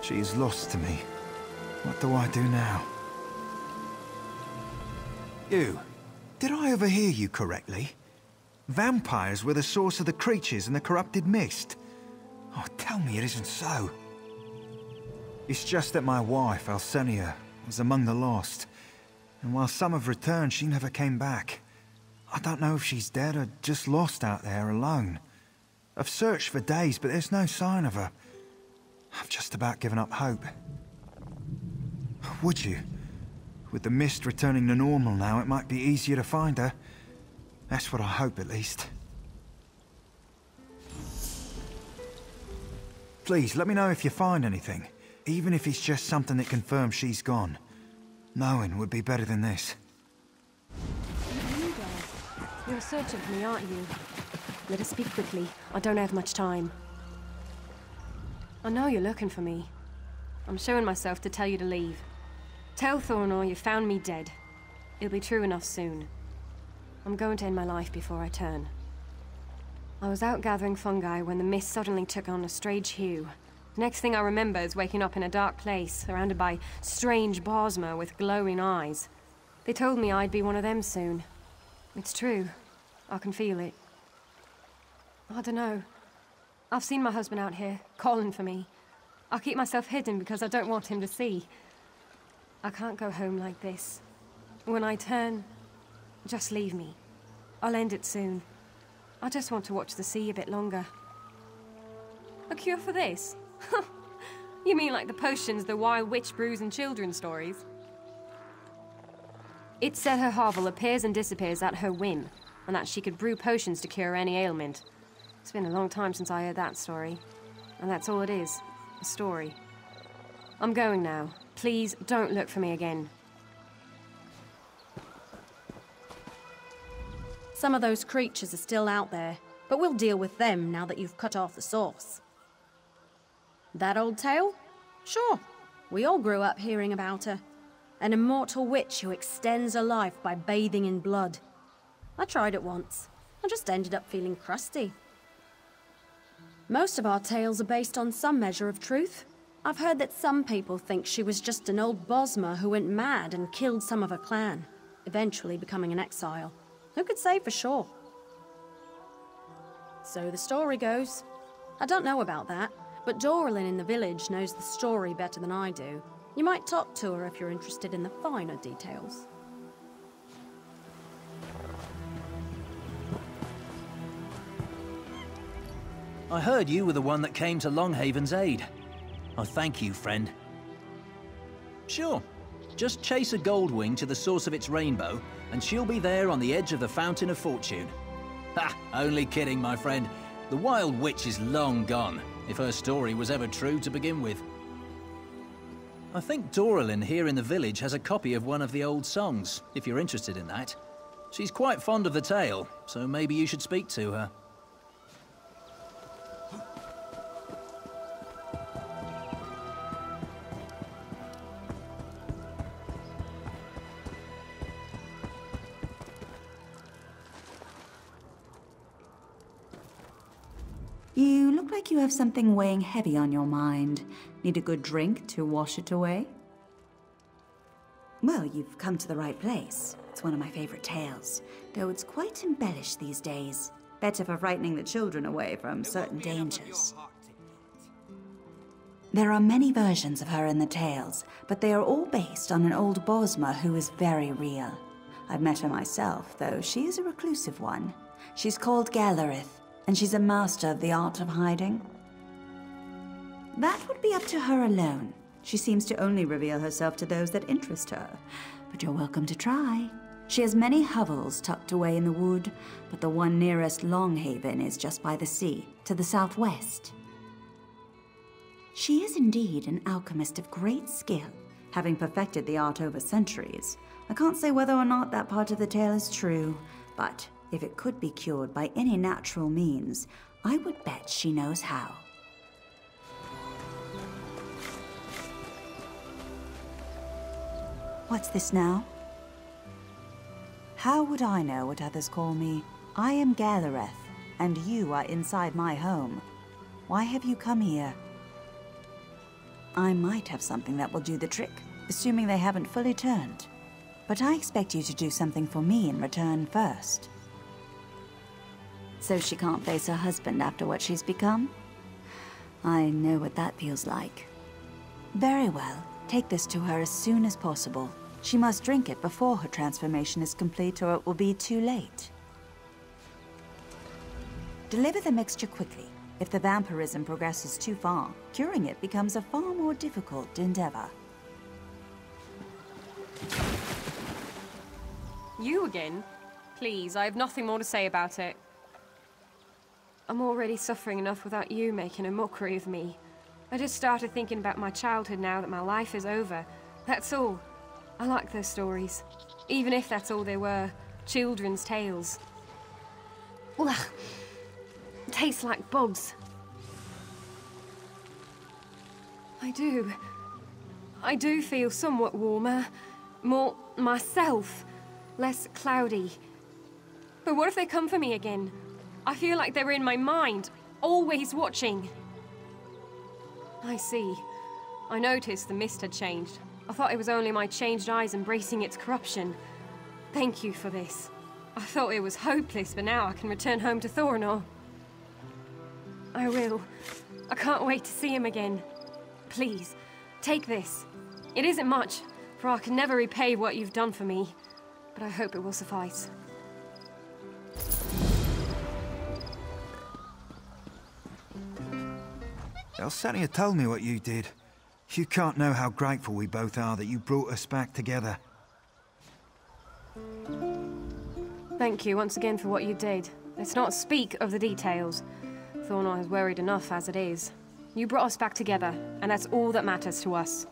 She is lost to me. What do I do now? You, did I overhear you correctly? Vampires were the source of the creatures in the corrupted mist. Oh, tell me it isn't so. It's just that my wife, Alcenia, was among the lost. And while some have returned, she never came back. I don't know if she's dead or just lost out there alone. I've searched for days, but there's no sign of her. I've just about given up hope. Would you? With the mist returning to normal now, it might be easier to find her. That's what I hope, at least. Please, let me know if you find anything. Even if it's just something that confirms she's gone. Knowing would be better than this. You're searching for me, aren't you? Let us speak quickly. I don't have much time. I know you're looking for me. I'm showing myself to tell you to leave. Tell Thornor you found me dead. It'll be true enough soon. I'm going to end my life before I turn. I was out gathering fungi when the mist suddenly took on a strange hue. Next thing I remember is waking up in a dark place, surrounded by strange bosma with glowing eyes. They told me I'd be one of them soon. It's true. I can feel it. I don't know. I've seen my husband out here, calling for me. I keep myself hidden because I don't want him to see. I can't go home like this. When I turn, just leave me. I'll end it soon. I just want to watch the sea a bit longer. A cure for this? You mean like the potions the wild witch brews in children's stories? It's said her hovel appears and disappears at her whim, and that she could brew potions to cure any ailment. It's been a long time since I heard that story. And that's all it is, a story. I'm going now. Please don't look for me again. Some of those creatures are still out there, but we'll deal with them now that you've cut off the source. That old tale? Sure. We all grew up hearing about her. An immortal witch who extends her life by bathing in blood. I tried it once. I just ended up feeling crusty. Most of our tales are based on some measure of truth. I've heard that some people think she was just an old Bosma who went mad and killed some of her clan, eventually becoming an exile. Who could say for sure? So the story goes. I don't know about that, but Doralyn in the village knows the story better than I do. You might talk to her if you're interested in the finer details. I heard you were the one that came to Longhaven's aid. I thank you, friend. Sure. Just chase a Goldwing to the source of its rainbow, and she'll be there on the edge of the Fountain of Fortune. Ha! Only kidding, my friend. The Wild Witch is long gone, if her story was ever true to begin with. I think Doralyn here in the village has a copy of one of the old songs, if you're interested in that. She's quite fond of the tale, so maybe you should speak to her. You look like you have something weighing heavy on your mind. Need a good drink to wash it away? Well, you've come to the right place. It's one of my favorite tales, though it's quite embellished these days. Better for frightening the children away from certain dangers. There are many versions of her in the tales, but they are all based on an old Bosma who is very real. I've met her myself, though she is a reclusive one. She's called Galerith, and she's a master of the art of hiding. That would be up to her alone. She seems to only reveal herself to those that interest her, but you're welcome to try. She has many hovels tucked away in the wood, but the one nearest Longhaven is just by the sea, to the southwest. She is indeed an alchemist of great skill, having perfected the art over centuries. I can't say whether or not that part of the tale is true, but if it could be cured by any natural means, I would bet she knows how. What's this now? How would I know what others call me? I am Galerith, and you are inside my home. Why have you come here? I might have something that will do the trick, assuming they haven't fully turned. But I expect you to do something for me in return first. So she can't face her husband after what she's become? I know what that feels like. Very well. Take this to her as soon as possible. She must drink it before her transformation is complete, or it will be too late. Deliver the mixture quickly. If the vampirism progresses too far, curing it becomes a far more difficult endeavor. You again? Please, I have nothing more to say about it. I'm already suffering enough without you making a mockery of me. I just started thinking about my childhood now that my life is over. That's all. I like those stories. Even if that's all they were. Children's tales. Ugh. Tastes like bugs. I do feel somewhat warmer. More myself. Less cloudy. But what if they come for me again? I feel like they were in my mind, always watching. I see. I noticed the mist had changed. I thought it was only my changed eyes embracing its corruption. Thank you for this. I thought it was hopeless, but now I can return home to Thornor. I will. I can't wait to see him again. Please, take this. It isn't much, for I can never repay what you've done for me, but I hope it will suffice. Elsania told me what you did. You can't know how grateful we both are that you brought us back together. Thank you once again for what you did. Let's not speak of the details. Thornor has worried enough as it is. You brought us back together, and that's all that matters to us.